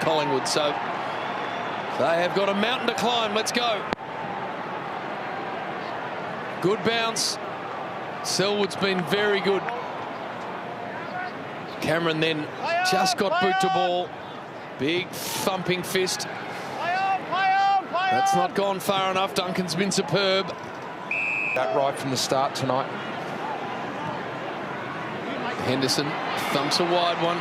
Collingwood. So they have got a mountain to climb. Let's go. Good bounce. Selwood's been very good. Cameron then just got boot to ball. Big thumping fist. That's not gone far enough. Duncan's been superb. That right from the start tonight. Henderson thumps a wide one.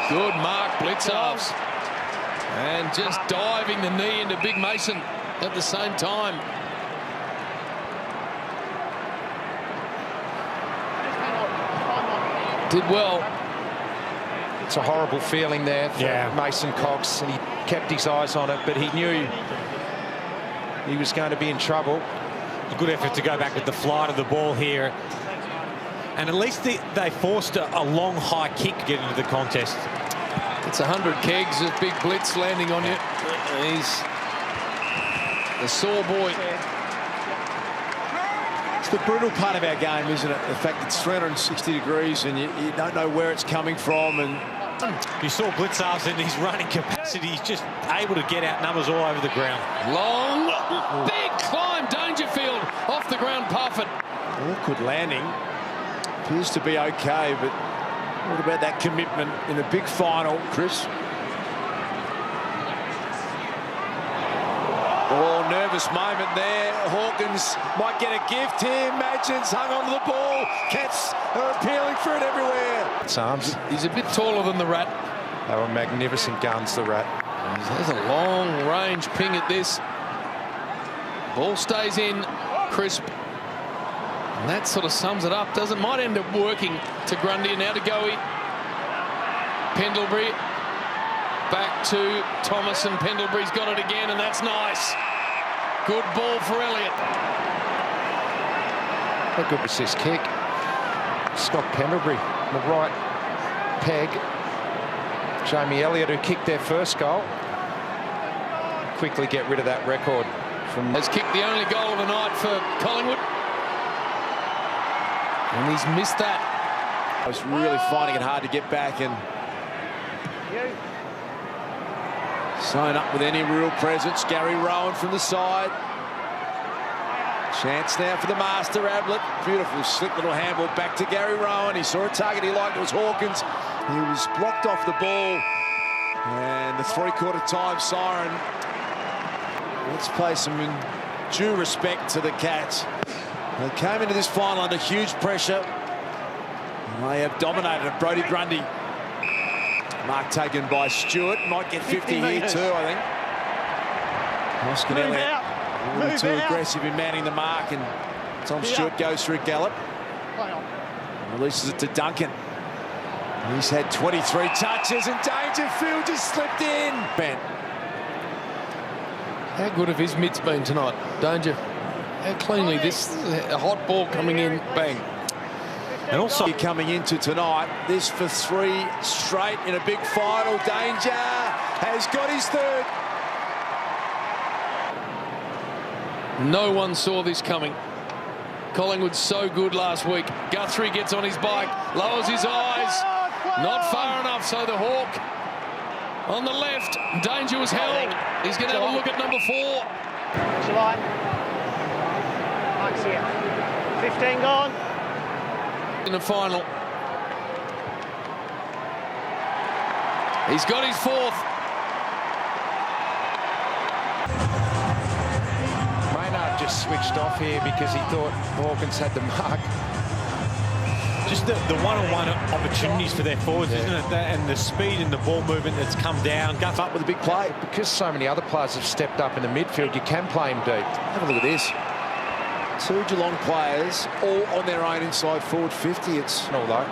Good mark, Blitzarves. And just diving the knee into Big Mason at the same time. Did well. It's a horrible feeling there for Mason Cox, and he kept his eyes on it, but he knew he was going to be in trouble. A good effort to go back with the flight of the ball here. And at least they forced a long, high kick to get into the contest. It's 100 kegs of Big Blitz landing on you. He's the sore boy. It's the brutal part of our game, isn't it? The fact it's 360 degrees and you don't know where it's coming from. And you saw Blitzarves in his running capacity. He's just able to get out numbers all over the ground. Long, big climb. Dangerfield off the ground, Parfitt. Awkward landing. Appears to be okay, but what about that commitment in a big final, Chris? Oh, nervous moment there. Hawkins might get a gift here. Magins hung onto the ball. Cats are appealing for it everywhere. It's arms. He's a bit taller than the Rat. They were magnificent guns, the Rat. There's a long range ping at this. Ball stays in, crisp. And that sort of sums it up, doesn't? Might end up working to Grundy and now to Goey. Pendlebury back to Thomas, and Pendlebury's got it again, and that's nice. Good ball for Elliott. A good assist kick. Scott Pendlebury, the right peg. Jamie Elliott, who kicked their first goal. Quickly get rid of that record. Has kicked the only goal of the night for Collingwood. And he's missed that. I was really finding it hard to get back and sewn up with any real presence. Gary Rowan from the side. Chance now for the master, Ablett. Beautiful, slick little handball back to Gary Rowan. He saw a target he liked. It was Hawkins. He was blocked off the ball. And the three-quarter time siren. Let's pay some due respect to the Cats. They came into this final under huge pressure. And they have dominated it. Brodie Grundy. Mark taken by Stewart. Might get 50 here too, I think. Oscar Elliott a little too aggressive in manning the mark, and Tom Stewart goes for a gallop. Releases it to Duncan. He's had 23 touches, and Dangerfield just slipped in. Man. How good have his mitts been tonight? Danger. How cleanly this a hot ball coming in, bang. And also coming into tonight, this for 3 straight in a big final. Danger has got his third. No one saw this coming. Collingwood's so good last week. Guthrie gets on his bike, lowers his eyes. Not far enough, so the Hawk on the left. Danger was held. He's going to have a look at number 4. July. Max here. 15 gone. In the final. He's got his 4th. Maynard just switched off here because he thought Hawkins had the mark. Just the one-on-one opportunities for their forwards, isn't it? And the speed and the ball movement that's come down. Guff Up with a big play. Because so many other players have stepped up in the midfield, you can play him deep. Have a look at this. 2 Geelong players, all on their own inside forward 50. It's Although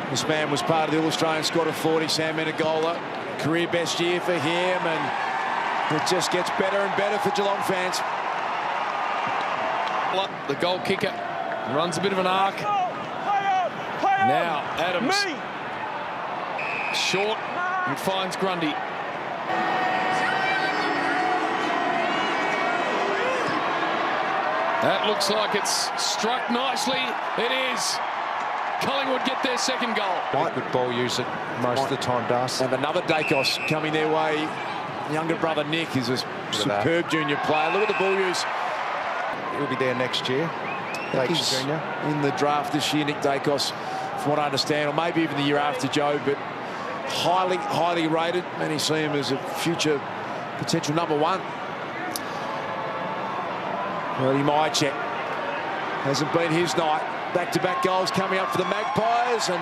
this man was part of the All-Australian squad of 40, Sam Menegola. Career best year for him, and it just gets better and better for Geelong fans. The goal kicker runs a bit of an arc. Now Adams short and finds Grundy. That looks like it's struck nicely. It is. Collingwood get their second goal. Good ball user most of the time, Darcy. And another Dacos coming their way. Younger brother Nick is a superb junior player. Look at the ball use. He'll be there next year. He's in the draft this year, Nick Dacos, from what I understand, or maybe even the year after Joe, but highly rated. Many see him as a future potential number one. Well, Myercheck hasn't been his night. Back-to-back goals coming up for the Magpies, and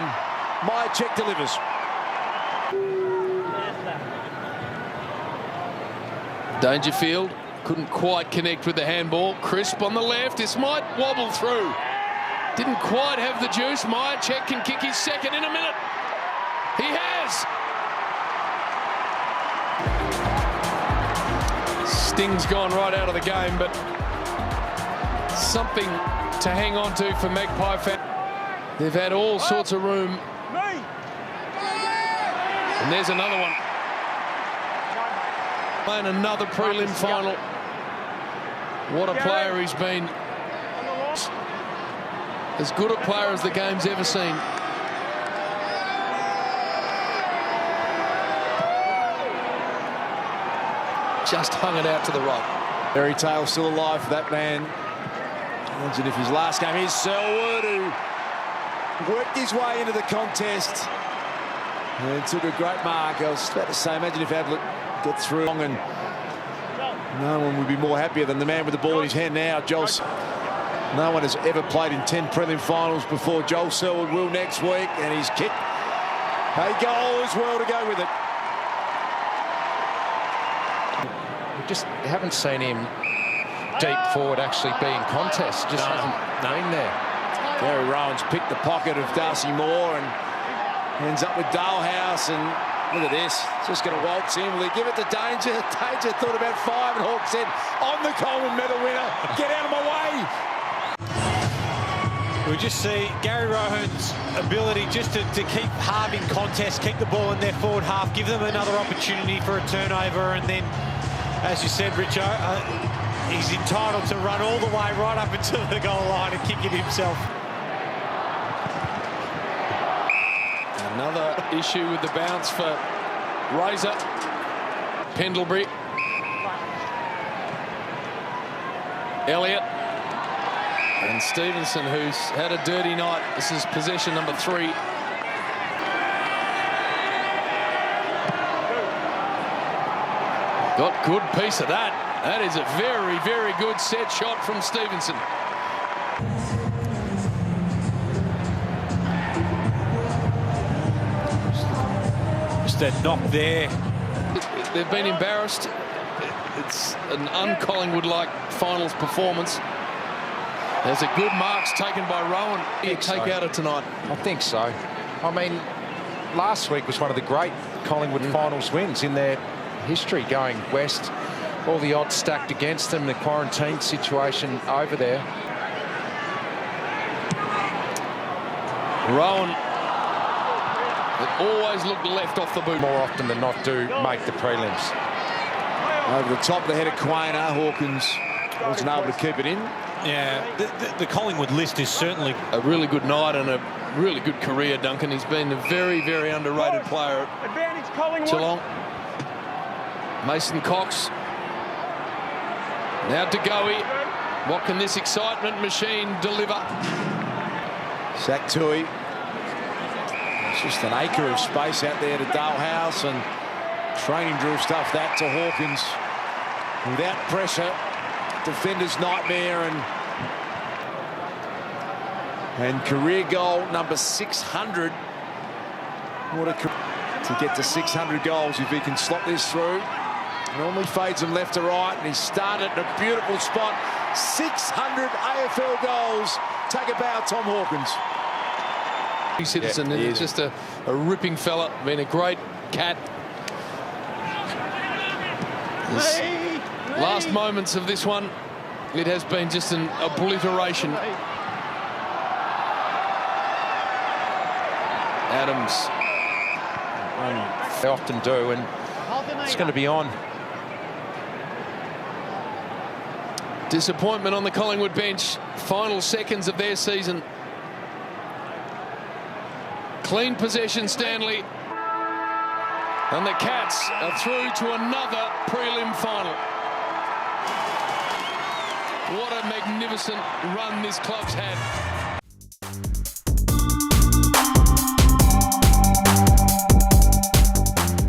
Myercheck delivers. Dangerfield couldn't quite connect with the handball. Crisp on the left. This might wobble through. Didn't quite have the juice. Myercheck can kick his second in a minute. He has. Sting's gone right out of the game, but something to hang on to for Magpie fans. They've had all sorts of room. And there's another one. Playing another prelim final. What a player he's been. As good a player as the game's ever seen. Just hung it out to the right. Barry Taylor still alive for that man. Imagine if his last game is Selwood, who worked his way into the contest and took a great mark. I was about to say, imagine if Ablett got through, and no one would be more happier than the man with the ball in his hand now, Joel. No one has ever played in 10 prelim finals before. Joel Selwood will next week, and he's kicked a goal as well to go with it. We just haven't seen him deep forward actually be in contest. Just hasn't been there. Gary Rowan's picked the pocket of Darcy Moore and ends up with Dalehouse, and look at this, just going to waltz in. Will he give it to Danger? Danger thought about 5, and Hawke said, "I'm the Coleman medal winner, get out of my way." We just see Gary Rohan's ability just to keep halving contests, keep the ball in their forward half, give them another opportunity for a turnover, and then, as you said, Richo, he's entitled to run all the way right up until the goal line and kick it himself. Another issue with the bounce for Razor. Pendlebury. Elliott. And Stevenson, who's had a dirty night. This is possession number 3. Got good piece of that. That is a very, very good set shot from Stevenson. Just that knock there. They've been embarrassed. It's an un-Collingwood-like finals performance. There's a good marks taken by Rowan. You take out of tonight. I think so. I mean, last week was one of the great Collingwood finals wins in their history, going west. All the odds stacked against them, the quarantine situation over there. Rowan, it always looked left off the boot. More often than not do make the prelims. Over the top of the head of Quainer, Hawkins wasn't able to keep it in. Yeah, the Collingwood list is certainly a really good night and a really good career, Duncan. He's been a very, very underrated player at Geelong. Mason Cox. Now Degoe. What can this excitement machine deliver? Zach Tui. It's just an acre of space out there to Dalehouse, and training drill stuff that to Hawkins. Without pressure. Defender's nightmare, and career goal number 600. What a to get to 600 goals if he can slot this through. Normally fades them left to right, and he started in a beautiful spot. 600 AFL goals. Take a bow, Tom Hawkins. Citizen, yeah, and just a ripping fella. Been a great cat. Last moments of this one, it has been just an obliteration. Adams. They often do, and it's going to be on. Disappointment on the Collingwood bench. Final seconds of their season. Clean possession, Stanley. And the Cats are through to another prelim final. What a magnificent run this club's had.